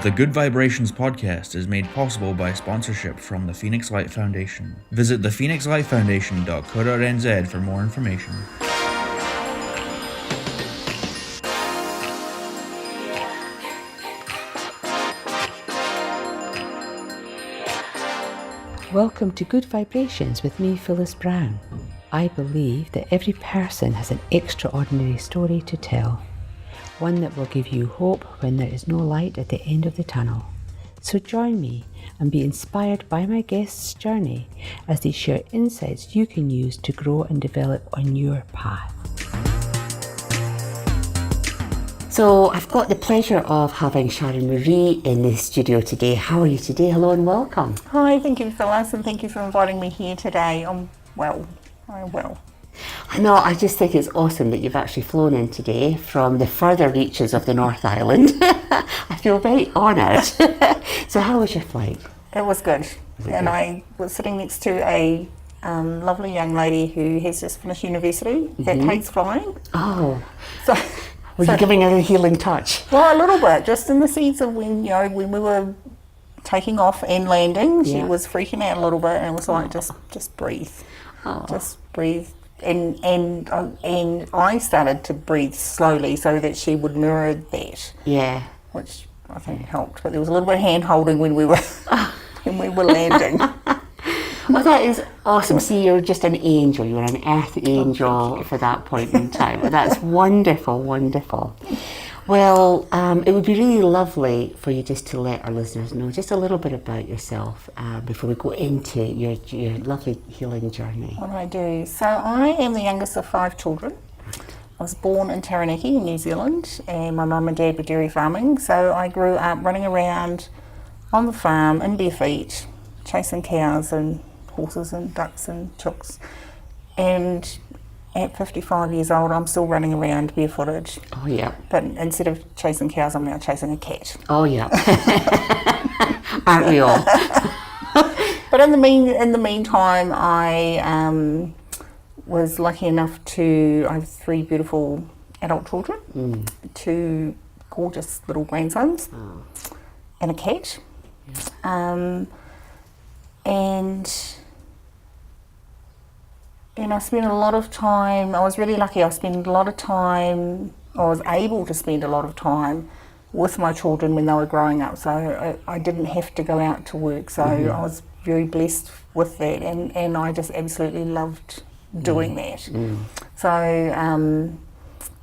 The Good Vibrations podcast is made possible by sponsorship from the Phoenix Light Foundation. Visit thephoenixlightfoundation.co.nz for more information. Welcome to Good Vibrations with me, Phyllis Brown. I believe that every person has an extraordinary story to tell, one that will give you hope when there is no light at the end of the tunnel. So join me and be inspired by my guests' journey as they share insights you can use to grow and develop on your path. So I've got the pleasure of having Sharon Maree in the studio today. How are you today? Hello and welcome. Hi, thank you, Phyllis, and thank you for inviting me here today. I'm well. I know, I just think it's awesome that you've actually flown in today from the further reaches of the North Island. I feel very honoured. So how was your flight? It was good. I was sitting next to a lovely young lady who has just finished university that hates flying. Oh. So, were you giving her a healing touch? Well, a little bit, just in the sense of when we were taking off and landing, she was freaking out a little bit, and it was like, just breathe. Oh. Just breathe. And I started to breathe slowly so that she would mirror that. Yeah. Which I think helped. But there was a little bit of hand holding when we were landing. Well, that is awesome. See, you're just an angel. You're an earth angel for that point in time. That's wonderful, wonderful. Well, it would be really lovely for you just to let our listeners know just a little bit about yourself before we go into your lovely healing journey. What I do. So I am the youngest of 5 children. I was born in Taranaki in New Zealand, and my mum and dad were dairy farming. So I grew up running around on the farm in bare feet, chasing cows and horses and ducks and chooks. And at 55 years old, I'm still running around barefooted. Oh, yeah. But instead of chasing cows, I'm now chasing a cat. Oh, yeah. Aren't we all? But in the meantime, I was lucky enough I have 3 beautiful adult children, 2 gorgeous little grandsons, and a cat. Yeah. And I spent a lot of time, I was really lucky, I was able to spend a lot of time with my children when they were growing up, so I didn't have to go out to work, so I was very blessed with that, and I just absolutely loved doing that. So,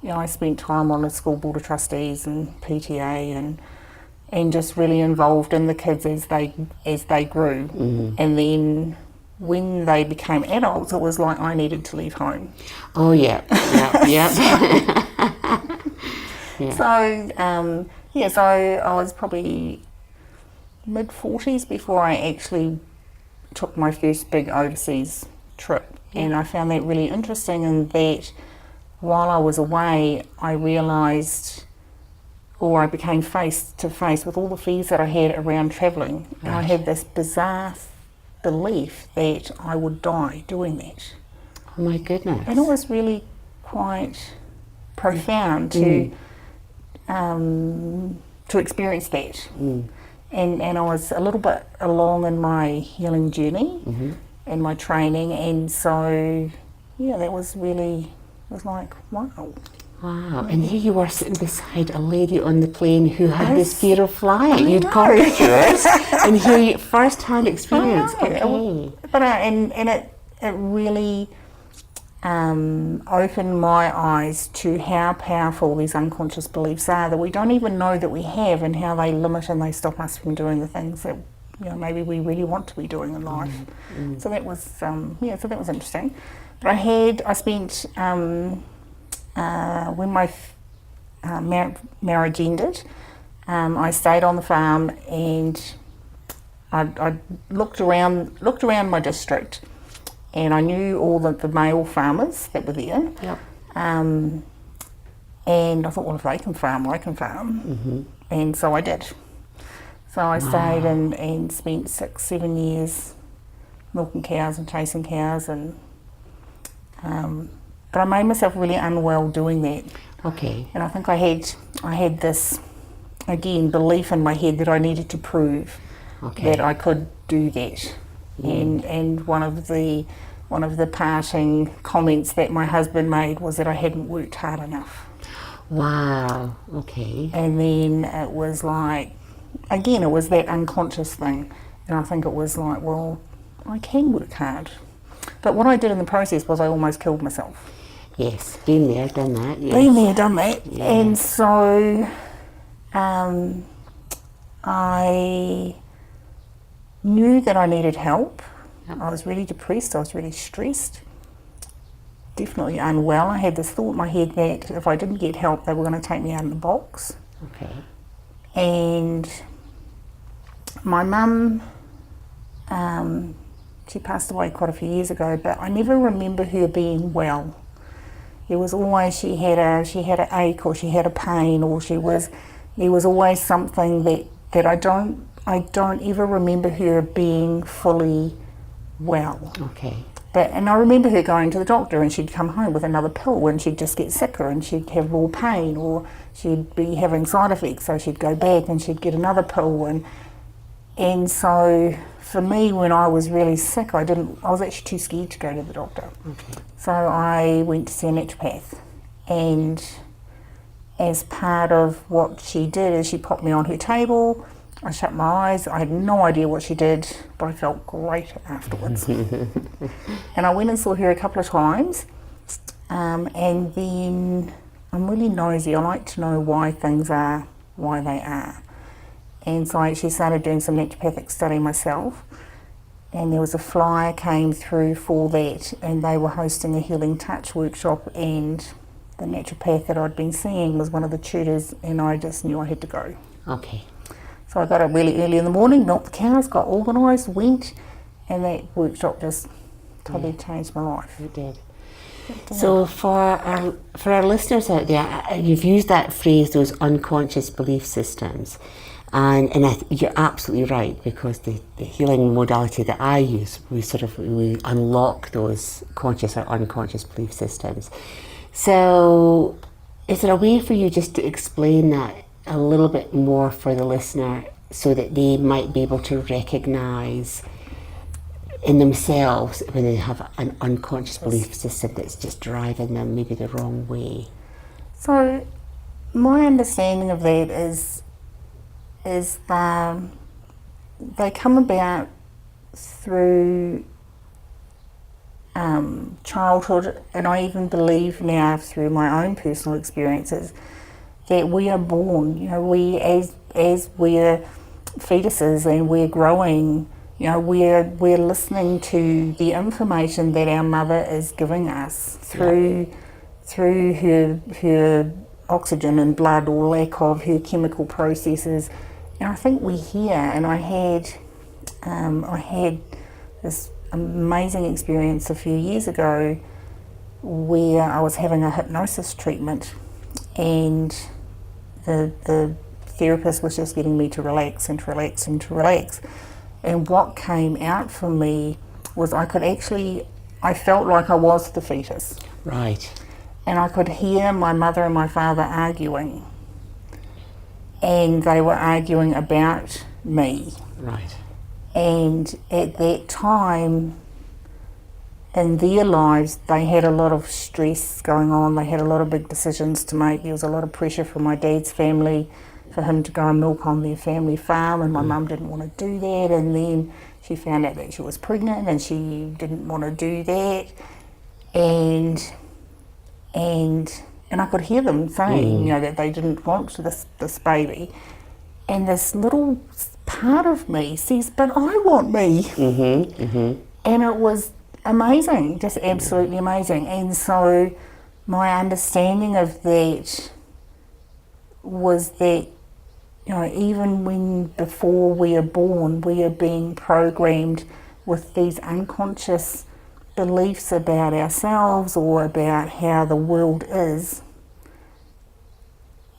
I spent time on the school board of trustees and PTA and just really involved in the kids as they grew, and then when they became adults, it was like I needed to leave home. Oh, yeah. Yeah. So I was probably mid-40s before I actually took my first big overseas trip. Yeah. And I found that really interesting in that while I was away, I realised, or I became face to face with all the fears that I had around travelling. Right. And I had this bizarre belief that I would die doing that. Oh my goodness. And it was really quite profound to experience that. And I was a little bit along in my healing journey and my training, and so that was like, wow. Wow, and here you were sitting beside a lady on the plane who had this fear of flying. You'd conquered yours, and here you first-hand experience. Okay. But it really opened my eyes to how powerful these unconscious beliefs are that we don't even know that we have, and how they limit and they stop us from doing the things that maybe we really want to be doing in life. So that was so that was interesting. But I spent. When my marriage ended, I stayed on the farm, and I looked around my district, and I knew all the male farmers that were there. Yep. And I thought, well, if they can farm, I can farm. And so I did. So I stayed and spent 6-7 years milking cows and chasing cows, and but I made myself really unwell doing that. Okay. And I think I had this again, belief in my head that I needed to prove that I could do that. And one of the parting comments that my husband made was that I hadn't worked hard enough. Wow, okay. And then it was like, again, it was that unconscious thing. And I think it was like, well, I can work hard. But what I did in the process was I almost killed myself. Yes, been there, done that. Yes. Been there, done that. Yeah. And so I knew that I needed help. I was really depressed, I was really stressed, definitely unwell. I had this thought in my head that if I didn't get help, they were going to take me out of the box. Okay. And my mum, she passed away quite a few years ago, but I never remember her being well. There was always she had an ache, or she had a pain, or there was always something that I don't ever remember her being fully well. Okay. And I remember her going to the doctor, and she'd come home with another pill, and she'd just get sicker, and she'd have more pain, or she'd be having side effects, so she'd go back and she'd get another pill. And so for me, when I was really sick, I was actually too scared to go to the doctor. Okay. So I went to see a naturopath, and as part of what she did is she popped me on her table. I shut my eyes. I had no idea what she did, but I felt great afterwards. And I went and saw her a couple of times, and then I'm really nosy. I like to know why things are why they are. And so I actually started doing some naturopathic study myself, and there was a flyer came through for that, and they were hosting a Healing Touch workshop, and the naturopath that I'd been seeing was one of the tutors, and I just knew I had to go. Okay. So I got up really early in the morning, milked the cows, got organised, went, and that workshop just totally changed my life. You did. So for our listeners out there, you've used that phrase, those unconscious belief systems, and you're absolutely right, because the healing modality that I use, we unlock those conscious or unconscious belief systems. So is there a way for you just to explain that a little bit more for the listener, so that they might be able to recognise in themselves when they have an unconscious belief system that's just driving them maybe the wrong way? So my understanding of that is they come about through childhood, and I even believe now through my own personal experiences that we are born, we as we're fetuses and we're growing, we're listening to the information that our mother is giving us through her oxygen and blood, or lack of her chemical processes. And I think we hear, and I had this amazing experience a few years ago where I was having a hypnosis treatment, and the therapist was just getting me to relax and to relax and to relax. And what came out for me was I felt like I was the fetus. Right. And I could hear my mother and my father arguing. And they were arguing about me. Right. And at that time in their lives, they had a lot of stress going on. They had a lot of big decisions to make. There was a lot of pressure from my dad's family for him to go and milk on their family farm, and my mum didn't want to do that. And then she found out that she was pregnant, and she didn't want to do that. And I could hear them saying, that they didn't want this baby. And this little part of me says, but I want me. Mm-hmm, mm-hmm. And it was amazing, just absolutely amazing. And so my understanding of that was that, even when before we are born, we are being programmed with these unconscious beliefs about ourselves or about how the world is.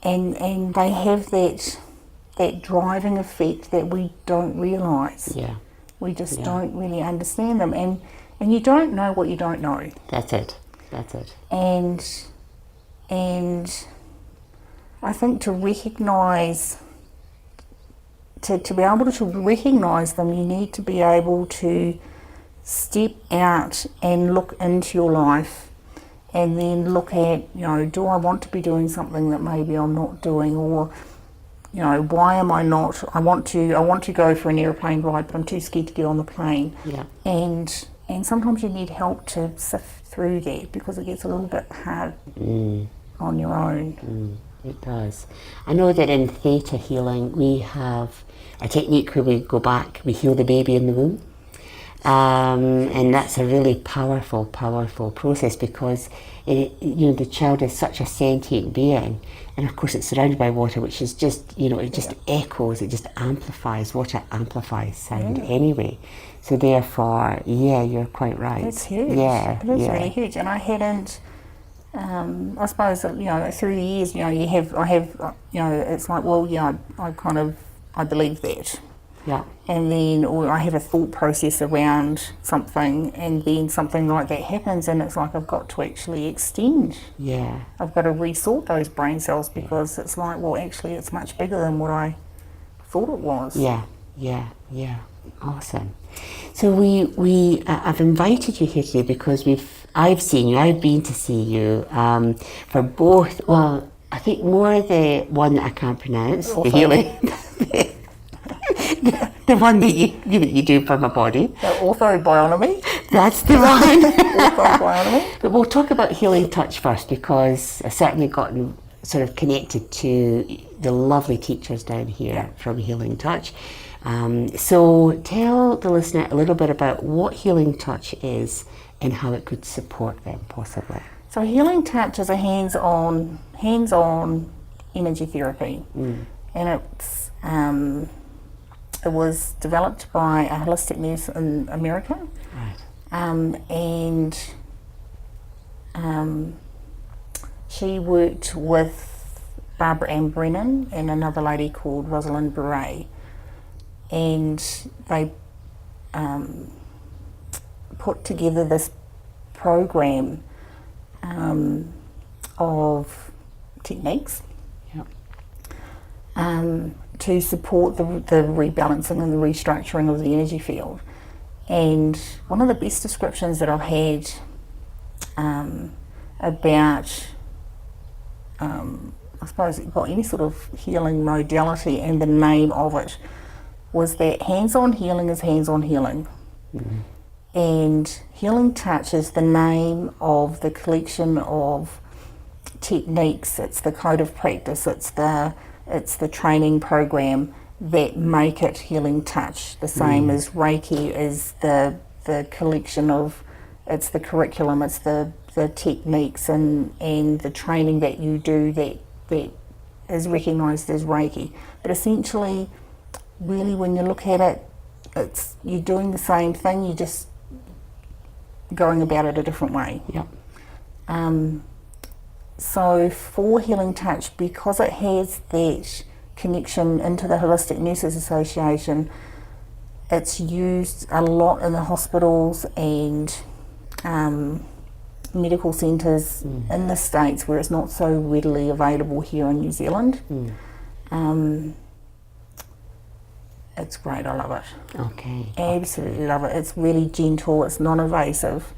And they have that driving effect that we don't realise. Yeah. We just don't really understand them. And you don't know what you don't know. That's it. And I think to recognise to be able to recognise them, you need to be able to step out and look into your life, and then look at, you know, do I want to be doing something that maybe I'm not doing, or, you know, why am I not? I want to go for an airplane ride, but I'm too scared to get on the plane. Yeah. And sometimes you need help to sift through that, because it gets a little bit hard on your own. It does. I know that in theta healing we have a technique where we go back, we heal the baby in the womb. And that's a really powerful process, because the child is such a sentient being, and of course it's surrounded by water, which is just, it just echoes, it just amplifies. Water amplifies sound anyway. So therefore, you're quite right. It's huge. Yeah, it is really huge. And I hadn't. I suppose through the years, I have, it's like, well, I believe that. Yeah. And then I have a thought process around something, and then something like that happens, and it's like I've got to actually extend. Yeah. I've got to resort those brain cells, because it's like, well, actually it's much bigger than what I thought it was. Yeah. Awesome. So I've invited you here today because I've been to see you for both, well, I think more the one that I can't pronounce, the healing. The one that you do for my body. The orthobionomy. That's the one. Orthobionomy. But we'll talk about healing touch first, because I've certainly gotten sort of connected to the lovely teachers down here from Healing Touch. So tell the listener a little bit about what Healing Touch is and how it could support them possibly. So Healing Touch is a hands-on energy therapy, and it was developed by a holistic nurse in America, and she worked with Barbara Ann Brennan and another lady called Rosalind Beret, and they put together this program of techniques to support the rebalancing and the restructuring of the energy field. And one of the best descriptions that I've had about I suppose any sort of healing modality and the name of it was that hands-on healing is hands-on healing. And Healing Touch is the name of the collection of techniques, it's the code of practice, it's the training program that make it Healing Touch. The same as Reiki is the collection of, it's the curriculum, it's the techniques and the training that you do that is recognised as Reiki. But essentially, really when you look at it, you're doing the same thing, you're just going about it a different way. So for Healing Touch, because it has that connection into the Holistic Nurses Association, it's used a lot in the hospitals and medical centres in the States, where it's not so readily available here in New Zealand. It's great, I love it. Okay. Absolutely love it. It's really gentle, it's non-invasive.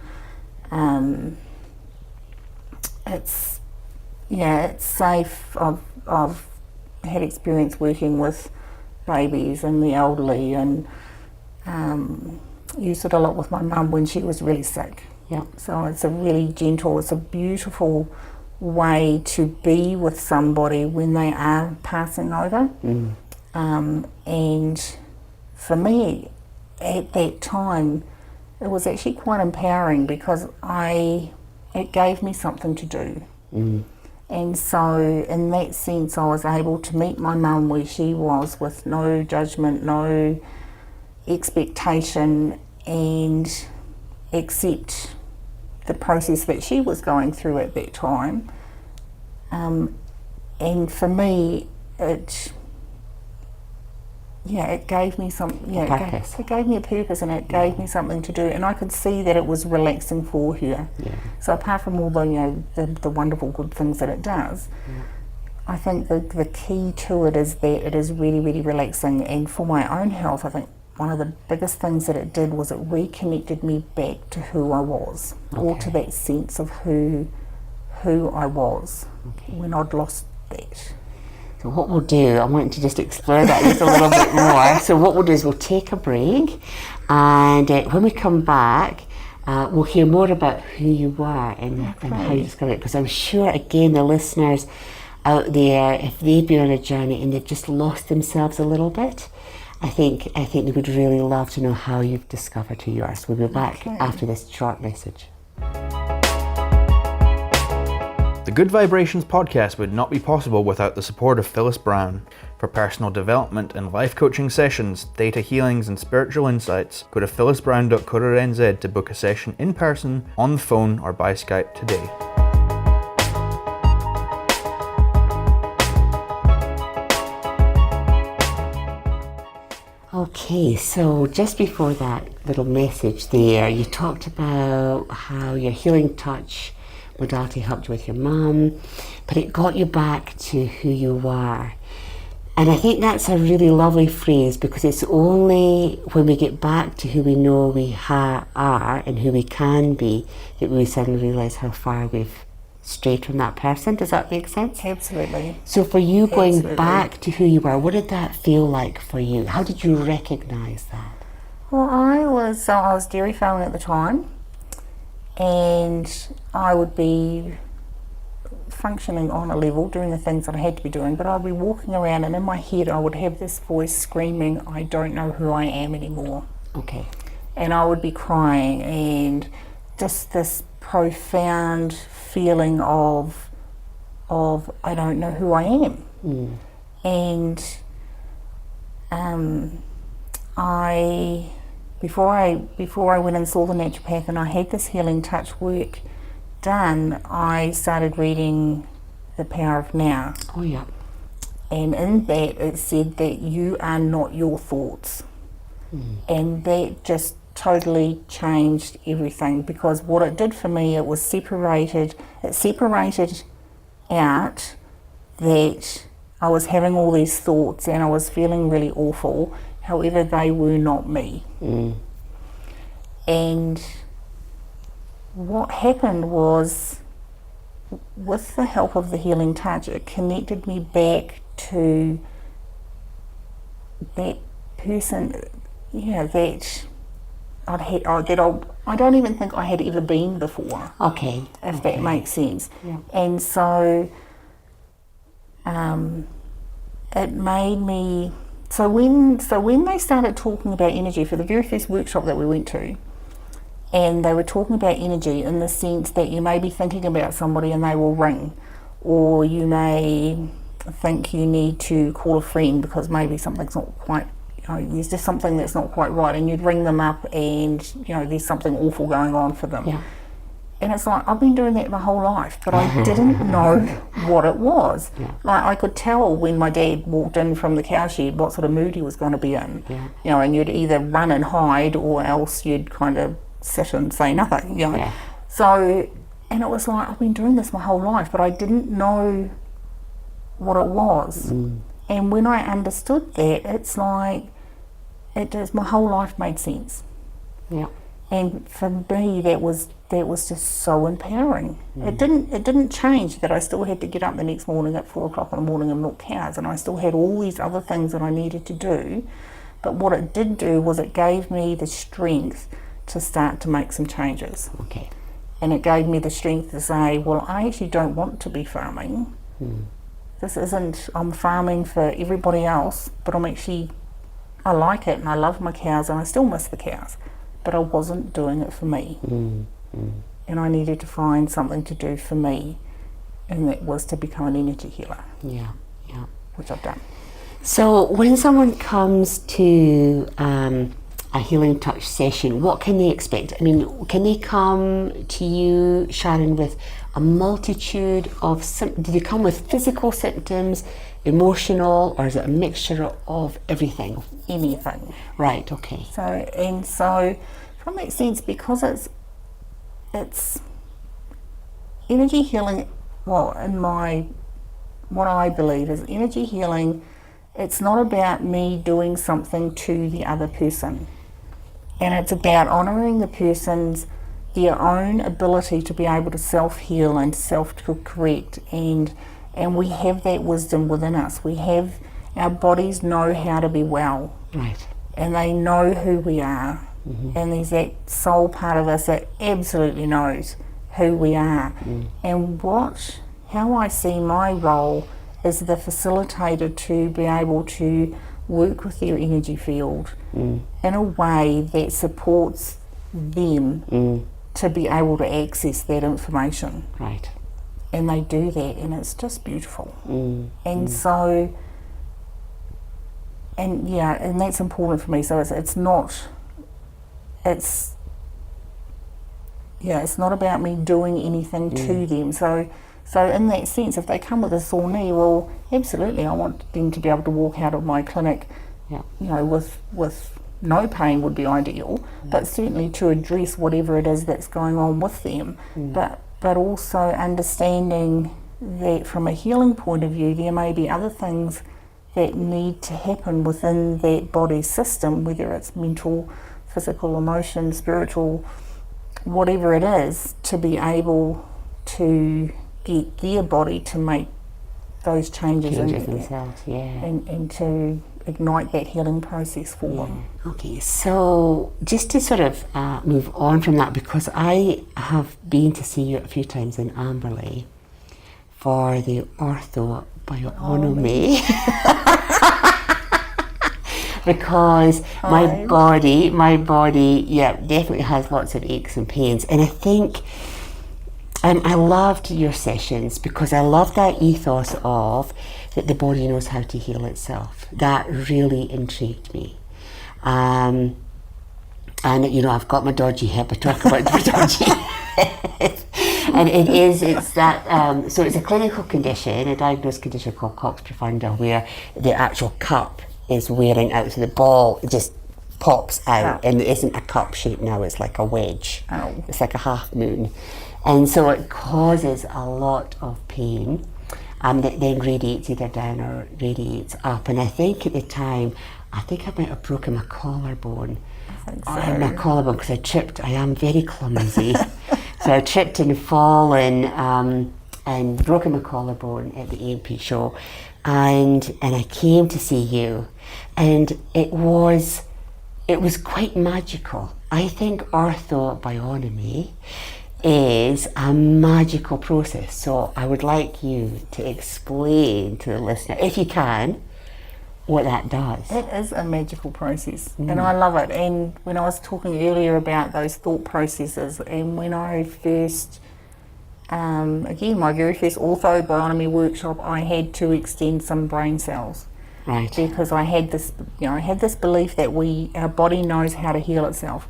It's safe. I've had experience working with babies and the elderly, and used it a lot with my mum when she was really sick. So it's a really gentle, it's a beautiful way to be with somebody when they are passing over. And for me, at that time, it was actually quite empowering, because it gave me something to do. And so in that sense, I was able to meet my mum where she was, with no judgment, no expectation, and accept the process that she was going through at that time. And for me, it gave me it gave me a purpose, and it gave me something to do, and I could see that it was relaxing for her. So apart from all the the wonderful good things that it does, I think the key to it is that it is really, really relaxing. And for my own health, I think one of the biggest things that it did was it reconnected me back to who I was, or to that sense of who I was when I'd lost that. So what we'll do, I want to just explore that just a little bit more. So what we'll do is we'll take a break, and when we come back, we'll hear more about who you were and how you discovered it, because I'm sure, again, the listeners out there, if they've been on a journey and they've just lost themselves a little bit, I think they would really love to know how you've discovered who you are. So we'll be back after this short message. The Good Vibrations podcast would not be possible without the support of Phyllis Brown. For personal development and life coaching sessions, data healings and spiritual insights, go to phyllisbrown.co.nz to book a session in person, on the phone or by Skype today. Okay, so just before that little message there, you talked about how your healing touch modality helped you with your mum, but it got you back to who you were. And I think that's a really lovely phrase, because it's only when we get back to who we know we are and who we can be that we suddenly realise how far we've strayed from that person. Does that make sense? Absolutely. So for you, going back to who you were, what did that feel like for you? How did you recognise that? Well, I was dairy farming at the time, and I would be functioning on a level, doing the things that I had to be doing, but I'd be walking around and in my head I would have this voice screaming, I don't know who I am anymore. Okay. And I would be crying, and just this profound feeling of I don't know who I am. And before I went and saw the naturopath and I had this healing touch work done, I started reading The Power of Now. Oh yeah. And in that it said that you are not your thoughts. And that just totally changed everything, because what it did for me, it separated out that I was having all these thoughts and I was feeling really awful, however they were not me. And what happened was, with the help of the healing touch, it connected me back to that person, that I don't even think I had ever been before. Okay. If that makes sense. Yeah. And so it made me, so when they started talking about energy for the very first workshop that we went to, and they were talking about energy in the sense that you may be thinking about somebody and they will ring, or you may think you need to call a friend because maybe something's not quite, there's just something that's not quite right, and you'd ring them up and there's something awful going on for them. Yeah. And it's like, I've been doing that my whole life, but I didn't know what it was. Yeah. Like, I could tell when my dad walked in from the cow shed what sort of mood he was going to be in. Yeah. And you'd either run and hide, or else you'd kind of sit and say nothing. Yeah. So, and it was like, I've been doing this my whole life, but I didn't know what it was. And when I understood that, it's like, my whole life made sense. Yeah. And for me, that was just so empowering. It didn't change that I still had to get up the next morning at 4 o'clock in the morning and milk cows, and I still had all these other things that I needed to do. But what it did do was it gave me the strength to start to make some changes. Okay. And it gave me the strength to say, well, I actually don't want to be farming. This isn't, I'm farming for everybody else, but I like it and I love my cows and I still miss the cows, but I wasn't doing it for me. And I needed to find something to do for me, and that was to become an energy healer. Yeah. Which I've done. So when someone comes to a healing touch session, what can they expect? I mean, can they come to you, Sharon, with a multitude of do they come with physical symptoms, emotional, or is it a mixture of everything? Anything. Right, okay. So from that sense, because it's energy healing, well, in my what I believe is energy healing, it's not about me doing something to the other person. And it's about honouring the person's, their own ability to be able to self-heal and self-correct, and we have that wisdom within us. We have, our bodies know how to be well. Right. And they know who we are. And there's that soul part of us that absolutely knows who we are. And how I see my role is the facilitator to be able to work with their energy field in a way that supports them to be able to access that information. Right. And they do that, and it's just beautiful. And so, and yeah, and that's important for me. So it's not about me doing anything to them. So in that sense, if they come with a sore knee, well, absolutely, I want them to be able to walk out of my clinic, you know, with no pain would be ideal, but certainly to address whatever it is that's going on with them. But also understanding that from a healing point of view, there may be other things that need to happen within that body system, whether it's mental, physical, emotion, spiritual, whatever it is, to be able to get their body to make those changes in themselves, and to ignite that healing process for them. Okay, so just to sort of move on from that, because I have been to see you a few times in Amberley for the orthobionomy. Because my body, definitely has lots of aches and pains. And I think I loved your sessions because I love that ethos of that the body knows how to heal itself. That really intrigued me. And you know, I've got my dodgy hip. I talk about my dodgy hip. And it's that, so it's a clinical condition, a diagnosed condition called Cox profunda, where the actual cup is wearing out, so the ball just pops out, and it isn't a cup shape now, it's like a wedge. It's like a half moon. And so it causes a lot of pain, that then radiates either down or radiates up. And I think at the time, I might have broken my collarbone. My collarbone, because I tripped. I am very clumsy. So I tripped and fallen and broken my collarbone at the AMP show. And I came to see you, and it was quite magical. I think orthobionomy is a magical process. So I would like you to explain to the listener, if you can, what that does. It is a magical process, and I love it. And when I was talking earlier about those thought processes, and when I first, again, my very first orthobionomy workshop, I had to extend some brain cells. Right. Because I had this belief that our body knows how to heal itself.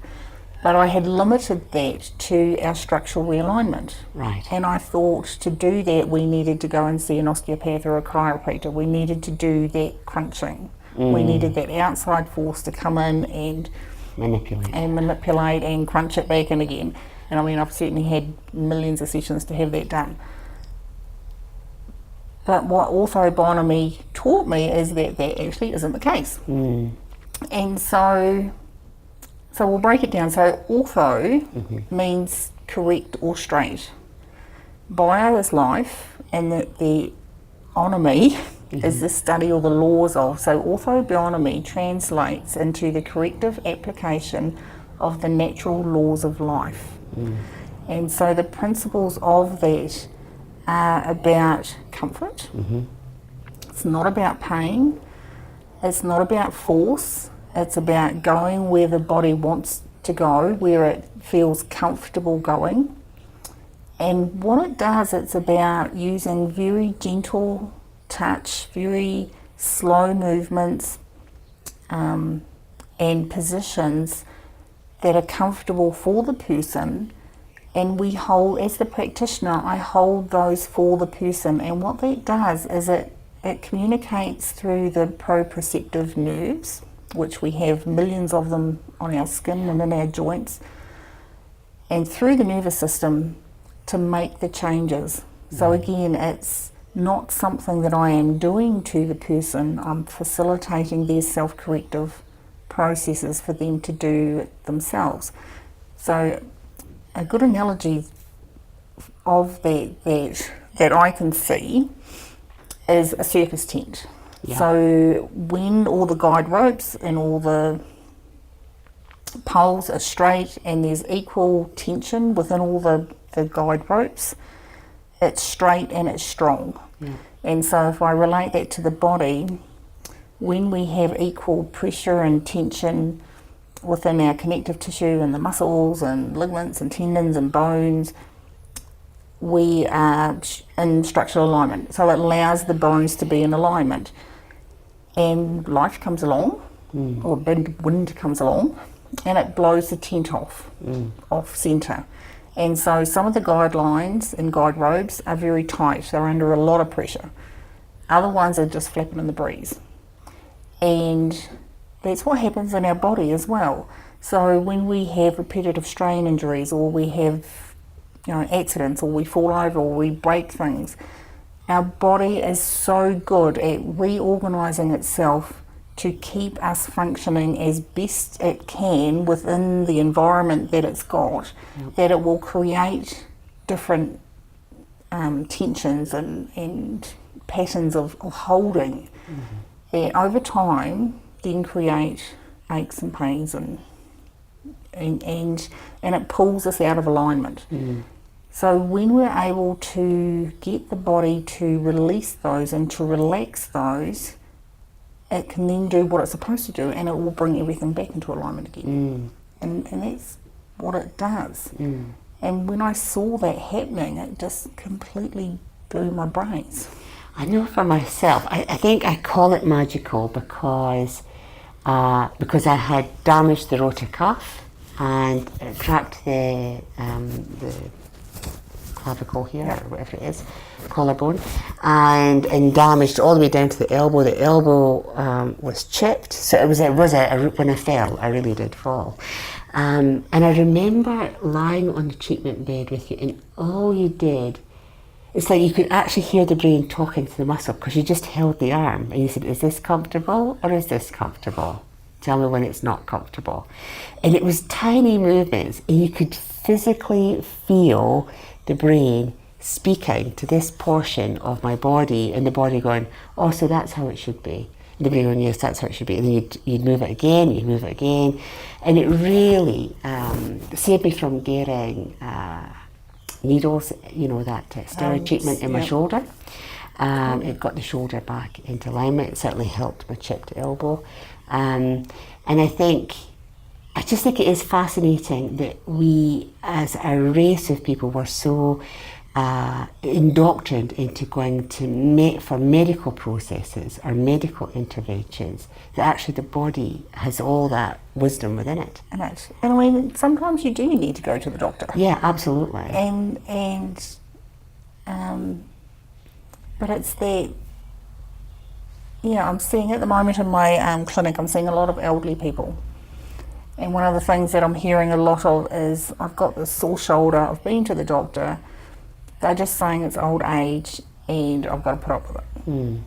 But I had limited that to our structural realignment. Right. And I thought to do that, we needed to go and see an osteopath or a chiropractor. We needed to do that crunching. We needed that outside force to come in and manipulate and crunch it back in again. And I mean, I've certainly had millions of sessions to have that done. But what orthobionomy taught me is that that actually isn't the case. And so we'll break it down. So ortho means correct or straight. Bio is life, and the onomy is the study or the laws of. So orthobionomy translates into the corrective application of the natural laws of life. And so the principles of that are about comfort. It's not about pain. It's not about force. It's about going where the body wants to go, where it feels comfortable going. And what it does, it's about using very gentle touch, very slow movements, and positions that are comfortable for the person. And we hold, as the practitioner, I hold those for the person. And what that does is it communicates through the proprioceptive nerves, which we have millions of them on our skin and in our joints, and through the nervous system to make the changes. So again, it's not something that I am doing to the person. I'm facilitating their self-corrective processes for them to do themselves. So a good analogy of that I can see is a circus tent. Yeah. So when all the guide ropes and all the poles are straight and there's equal tension within all the guide ropes, it's straight and it's strong. Yeah. And so if I relate that to the body, when we have equal pressure and tension within our connective tissue and the muscles and ligaments and tendons and bones, we are in structural alignment. So it allows the bones to be in alignment. And life comes along, or wind comes along, and it blows the tent off centre. And so some of the guidelines and guide ropes are very tight. They're under a lot of pressure. Other ones are just flapping in the breeze. And that's what happens in our body as well. So when we have repetitive strain injuries, or we have accidents, or we fall over, or we break things, our body is so good at reorganising itself to keep us functioning as best it can within the environment that it's got, that it will create different tensions and patterns of holding that over time then create aches and pains and it pulls us out of alignment. So when we're able to get the body to release those and to relax those, it can then do what it's supposed to do, and it will bring everything back into alignment again. And that's what it does. And when I saw that happening, it just completely blew my brains. I know for myself, I think I call it magical because I had damaged the rotator cuff and cracked the clavicle here, or whatever it is, collarbone, and damaged all the way down to the elbow. The elbow was chipped, so it was when I fell, I really did fall. And I remember lying on the treatment bed with you, and all you did, it's like you could actually hear the brain talking to the muscle, because you just held the arm and you said, is this comfortable or is this comfortable? Tell me when it's not comfortable. And it was tiny movements, and you could physically feel the brain speaking to this portion of my body, and the body going, oh, so that's how it should be. And the brain going, yes, that's how it should be. And then you'd move it again, and it really saved me from getting needles, that steroid treatment in my shoulder. It got the shoulder back into alignment. It certainly helped my chipped elbow. And I just think it is fascinating that we, as a race of people, were so indoctrined into going to for medical processes or medical interventions, that actually the body has all that wisdom within it. And I mean, sometimes you do need to go to the doctor. Yeah, absolutely. But it's that. Yeah, I'm seeing at the moment in my clinic, I'm seeing a lot of elderly people. And one of the things that I'm hearing a lot of is, I've got this sore shoulder, I've been to the doctor, they're just saying it's old age and I've got to put up with it. And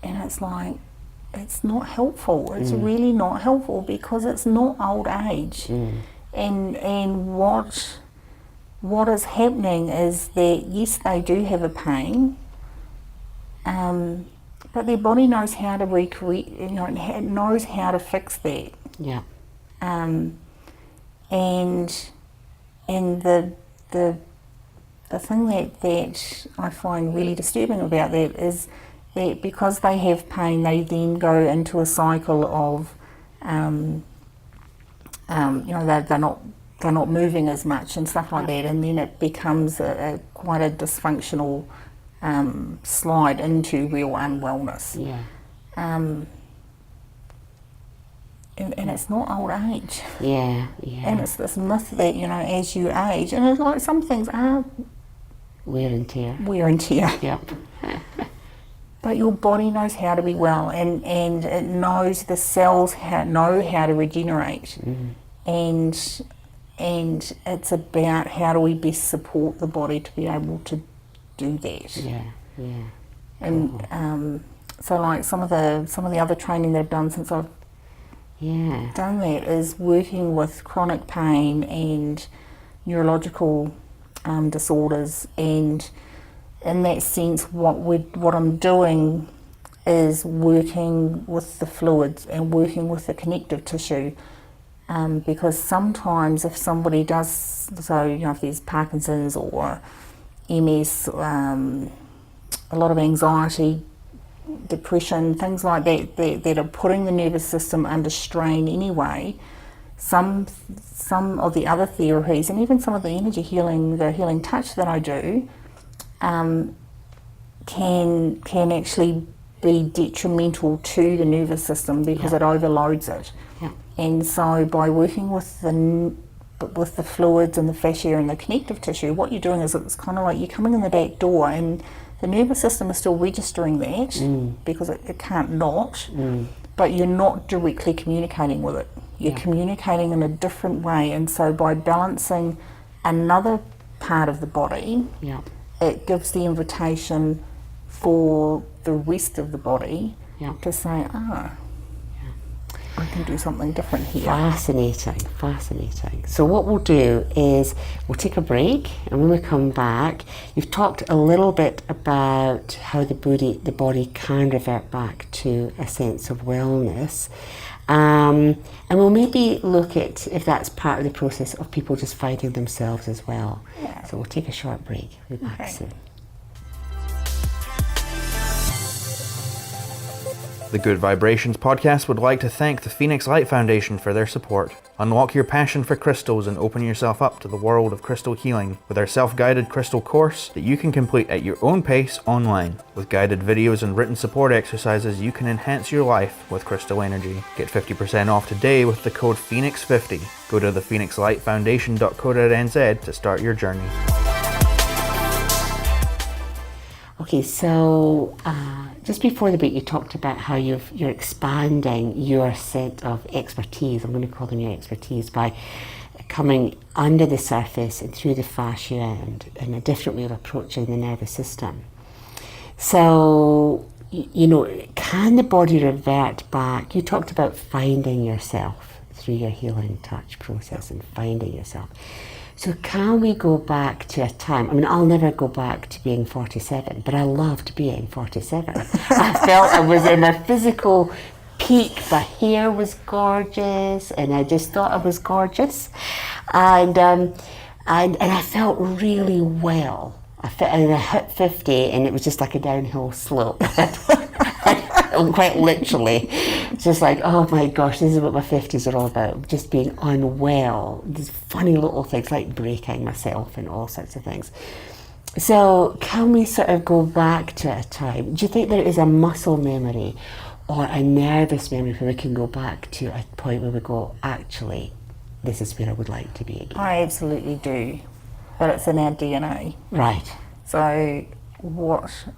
it's like, it's not helpful. It's really not helpful, because it's not old age. And what is happening is that, yes, they do have a pain, but their body knows how to recreate, it knows how to fix that. Yeah. And the thing that I find really disturbing about that is that because they have pain, they then go into a cycle of, they're not moving as much and stuff like that, and then it becomes quite a dysfunctional slide into real unwellness. Yeah. And it's not old age. Yeah. And it's this myth that, as you age, and it's like some things are wear and tear. Yep. But your body knows how to be well, and it knows the cells know how to regenerate. And it's about how do we best support the body to be able to do that. Yeah. Yeah. And so like some of the other training that I've done since I've done that is working with chronic pain and neurological disorders, and in that sense what I'm doing is working with the fluids and working with the connective tissue, because sometimes if somebody does, so if there's Parkinson's or MS, a lot of anxiety, depression, things like that are putting the nervous system under strain anyway, some of the other therapies and even some of the energy healing, the healing touch that I do, can actually be detrimental to the nervous system because it overloads it. Yeah. And so by working with the fluids and the fascia and the connective tissue, what you're doing is it's kind of like you're coming in the back door, and the nervous system is still registering that because it can't not, but you're not directly communicating with it. You're communicating in a different way, and so by balancing another part of the body, it gives the invitation for the rest of the body to say, I can do something different here. Fascinating. So what we'll do is we'll take a break, and when we come back, you've talked a little bit about how the body can revert back to a sense of wellness. And we'll maybe look at if that's part of the process of people just finding themselves as well. Yeah. So we'll take a short break. We'll be back soon. The Good Vibrations podcast would like to thank the Phoenix Light Foundation for their support. Unlock your passion for crystals and open yourself up to the world of crystal healing with our self-guided crystal course that you can complete at your own pace online. With guided videos and written support exercises, you can enhance your life with crystal energy. Get 50% off today with the code PHOENIX50. Go to thephoenixlightfoundation.co.nz to start your journey. Okay, so just before the break, you talked about how you're expanding your set of expertise. I'm going to call them your expertise by coming under the surface and through the fascia and a different way of approaching the nervous system. So, can the body revert back? You talked about finding yourself through your healing touch process and finding yourself. So can we go back to a time, I'll never go back to being 47, but I loved being 47. I felt I was in a physical peak. My hair was gorgeous, and I just thought I was gorgeous. And I felt really well. I hit 50, and it was just like a downhill slope. Quite literally, just like, oh my gosh, this is what my 50s are all about, just being unwell, these funny little things like breaking myself and all sorts of things. So can we sort of go back to a time? Do you think there is a muscle memory or a nervous memory where we can go back to a point where we go, actually, this is where I would like to be again? I absolutely do, but it's in our DNA. Right. So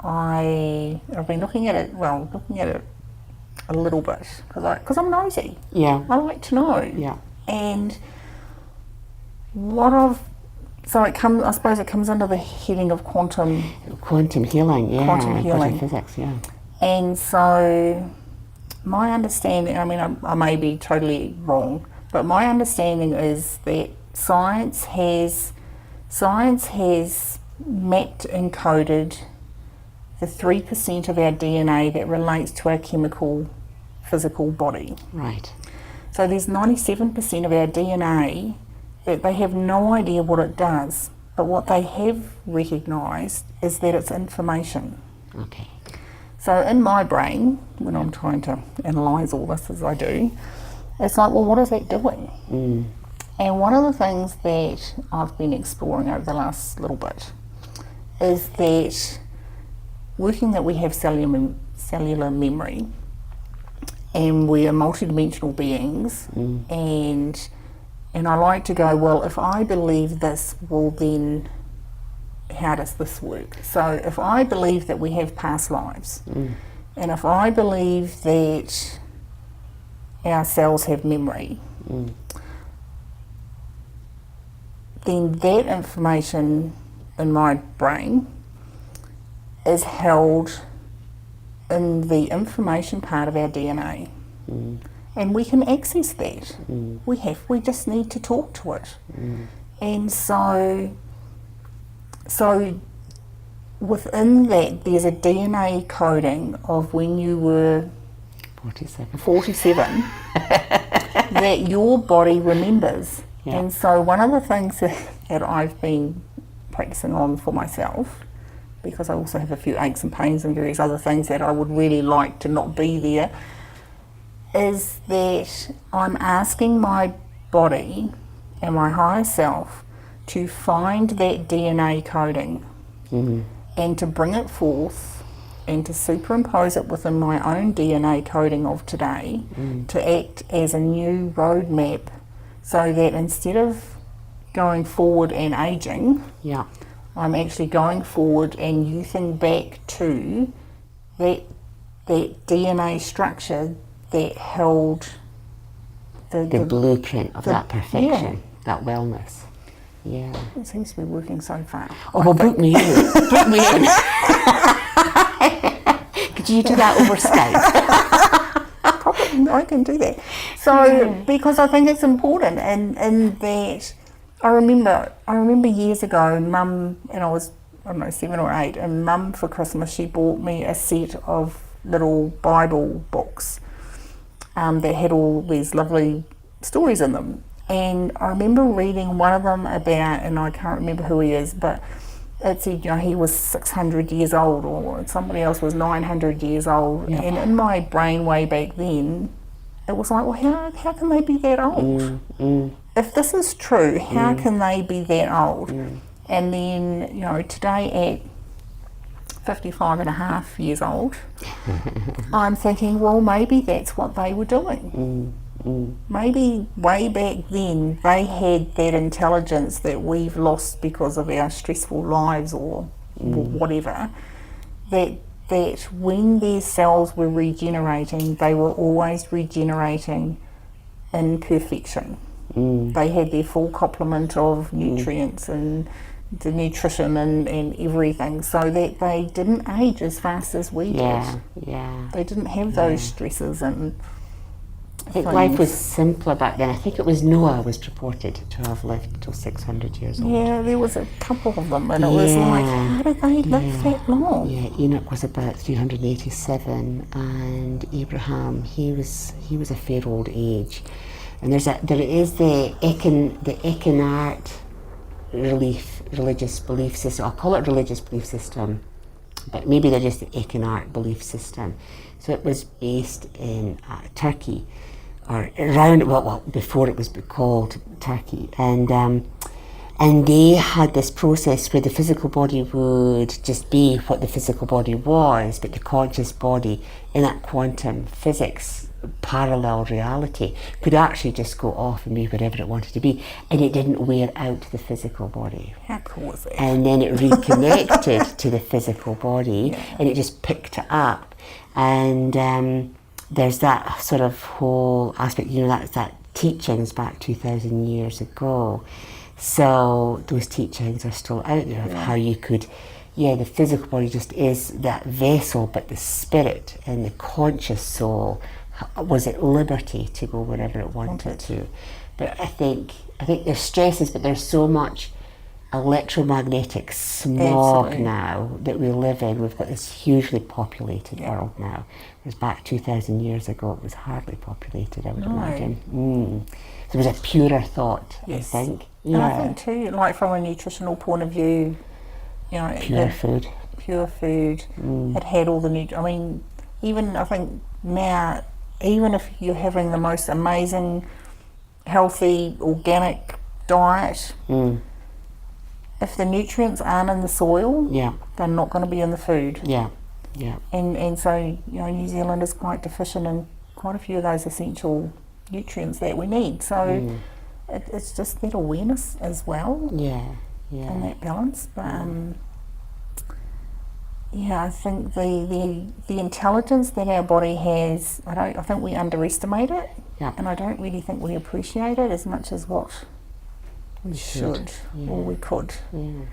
I've been looking at it a little bit because I'm nosy. Yeah. I like to know. Yeah. And I suppose it comes under the heading of quantum healing, quantum healing. Quantum physics, yeah. And so my understanding, I may be totally wrong, but my understanding is that science has mapped and coded the 3% of our DNA that relates to our chemical physical body. Right. So there's 97% of our DNA that they have no idea what it does, but what they have recognised is that it's information. Okay. So in my brain, when I'm trying to analyse all this as I do, it's like, well, what is that doing? And one of the things that I've been exploring over the last little bit is that working that we have cellular memory, and we are multidimensional beings, and I like to go, well, if I believe this, well then how does this work? So if I believe that we have past lives, and if I believe that our cells have memory, then that information in my brain is held in the information part of our DNA. And we can access that. We just need to talk to it. And so within that, there's a DNA coding of when you were 47 that your body remembers. Yeah. And so one of the things that I've been practicing on for myself, because I also have a few aches and pains and various other things that I would really like to not be there, is that I'm asking my body and my higher self to find that DNA coding and to bring it forth and to superimpose it within my own DNA coding of today to act as a new roadmap, so that instead of going forward and aging, I'm actually going forward and youthing back to that DNA structure that held the blueprint of that perfection, that wellness. Yeah. It seems to be working so far. Oh, well, book me in. Book me in. Could you do that over Skype? Probably, I can do that. So, because I think it's important, and that I remember years ago, Mum, and I was, 7 or 8, and Mum for Christmas, she bought me a set of little Bible books that had all these lovely stories in them. And I remember reading one of them about, and I can't remember who he is, but it said, he was 600 years old, or somebody else was 900 years old. And in my brain way back then, it was like, well, how can they be that old? If this is true, how can they be that old? And then, today at 55 and a half years old, I'm thinking, well, maybe that's what they were doing. Maybe way back then they had that intelligence that we've lost because of our stressful lives or whatever, that when their cells were regenerating, they were always regenerating in perfection. They had their full complement of nutrients and the nutrition and everything, so that they didn't age as fast as we did. They didn't have those stresses and I think life was simpler back then. I think it was Noah was reported to have lived till 600 years old. Yeah, there was a couple of them, and it was like, how did they live that long? Yeah, Enoch was about 387, and Abraham, he was a fair old age. And there is the Echinart religious belief system. I'll call it religious belief system, but maybe they're just the Echinart belief system. So it was based in Turkey, or around, before it was called Turkey, and they had this process where the physical body would just be what the physical body was, but the conscious body in that quantum physics parallel reality could actually just go off and be wherever it wanted to be, and it didn't wear out the physical body. How cool is that? And then it reconnected to the physical body, and it just picked it up. And there's that sort of whole aspect, that teachings back 2,000 years ago. So those teachings are still out there of how you could, the physical body just is that vessel, but the spirit and the conscious soul was at liberty to go wherever it wanted to. But I think there's stresses, but there's so much electromagnetic smog now that we live in. We've got this hugely populated world now. Whereas back 2,000 years ago, it was hardly populated, I would imagine. So it was a purer thought, I think. And I think too, like from a nutritional point of view, pure food. It had all the even I think now, even if you're having the most amazing, healthy, organic diet, if the nutrients aren't in the soil, they're not going to be in the food. And so, New Zealand is quite deficient in quite a few of those essential nutrients that we need. So it's just that awareness as well. And that balance. But I think the intelligence that our body has, I think we underestimate it, and I don't really think we appreciate it as much as what we should or we could. So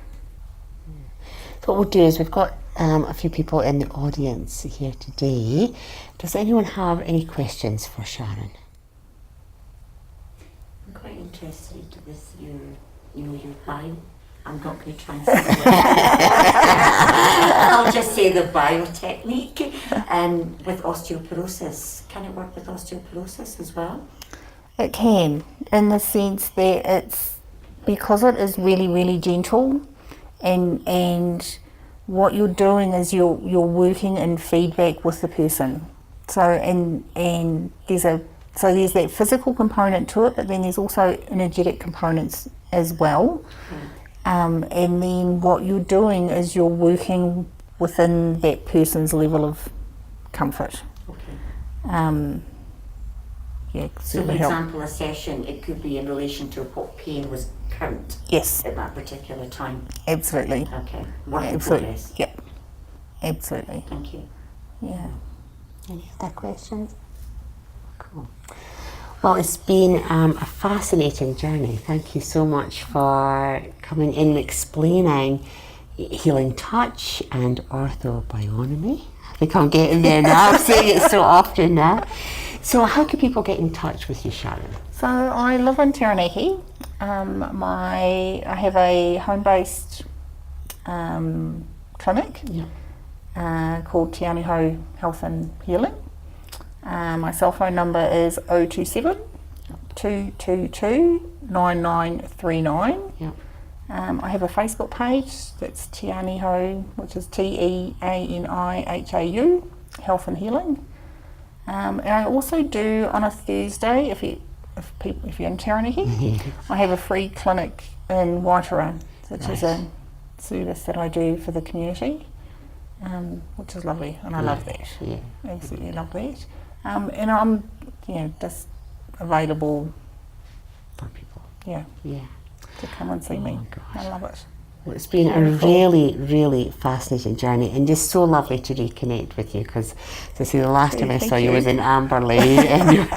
what we'll do is we've got a few people in the audience here today. Does anyone have any questions for Sharon? I'm quite interested with your bio. I'm not going to translate it. I'll just say the biotechnique. With osteoporosis, can it work with osteoporosis as well? It can, in the sense that it's because it is really, really gentle, and what you're doing is you're working in feedback with the person. So and there's that physical component to it, but then there's also energetic components as well. And then what you're doing is you're working within that person's level of comfort. Okay. So for example, a session, it could be in relation to what pain was current at that particular time. Absolutely. Okay. Work in Absolutely. progress. Yep. Absolutely. Thank you. Yeah. Any other questions? Cool. Well, it's been a fascinating journey. Thank you so much for coming in and explaining healing touch and orthobionomy. I think I'm getting there now. I'm saying it so often now. So how can people get in touch with you, Sharon? So I live in Taranaki. I have a home-based clinic called Te Aniho Health and Healing. My cell phone number is 027 222 9939. Yep. I have a Facebook page that's Te Aniho, which is TEANIHAU, Health and Healing. And I also do on a Thursday, if you're in Taranaki, I have a free clinic in Waitara, which is a service that I do for the community, which is lovely, and I love that. Yeah. Absolutely love that. And I'm, just available For people. to come and see me. Gosh. I love it. Well, it's been a really, really fascinating journey, and just so lovely to reconnect with you, because to see the last time I saw you was in Amberley, and you're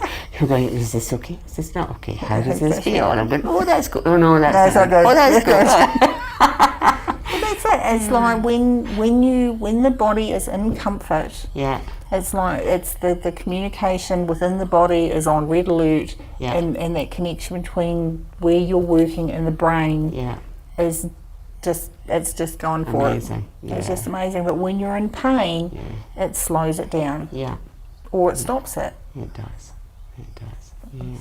going, is this okay? Is this not okay? How does this feel? And I'm going, oh, that's good. Oh, no, that's not good. Oh, that's good. Well, that's it. It's like when the body is in comfort. Yeah. It's like the communication within the body is on red alert, and that connection between where you're working and the brain is just going for amazing. it. It's just amazing. But when you're in pain, it slows it down. Yeah. Or it stops it. It does. It does. Yeah.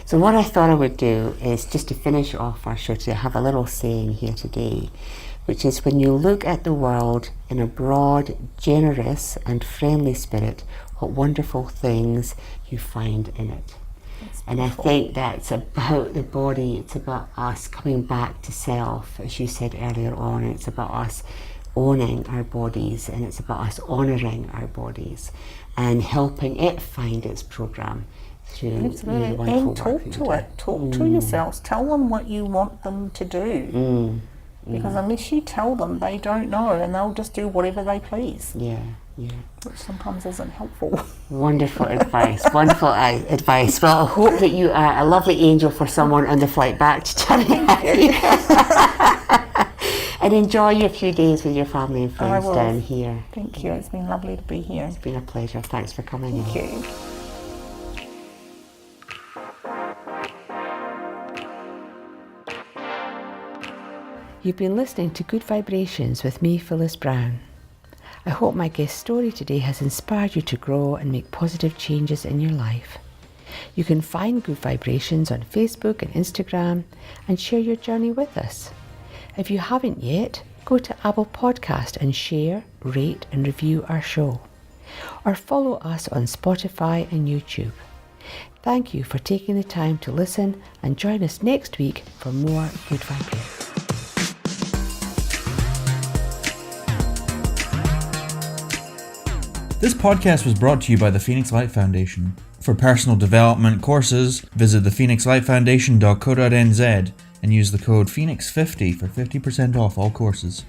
So what I thought I would do is, just to finish off our show today, I have a little saying here today, which is, when you look at the world in a broad, generous and friendly spirit, what wonderful things you find in it. And I think that's about the body. It's about us coming back to self, as you said earlier on. It's about us owning our bodies, and it's about us honouring our bodies and helping it find its programme through Absolutely. the And wonderful work talk that to you it. Talk to yourselves. Tell them what you want them to do. Because unless you tell them, they don't know, and they'll just do whatever they please. Yeah. Which sometimes isn't helpful. Wonderful advice. Wonderful advice. Well, I hope that you are a lovely angel for someone on the flight back to Taranaki. And enjoy your few days with your family and friends down here. Thank you. It's been lovely to be here. It's been a pleasure. Thanks for coming in. Thank you. You've been listening to Good Vibrations with me, Phyllis Brown. I hope my guest story today has inspired you to grow and make positive changes in your life. You can find Good Vibrations on Facebook and Instagram and share your journey with us. If you haven't yet, go to Apple Podcast and share, rate and review our show. Or follow us on Spotify and YouTube. Thank you for taking the time to listen, and join us next week for more Good Vibrations. This podcast was brought to you by the Phoenix Light Foundation. For personal development courses, visit thephoenixlightfoundation.co.nz and use the code PHOENIX50 for 50% off all courses.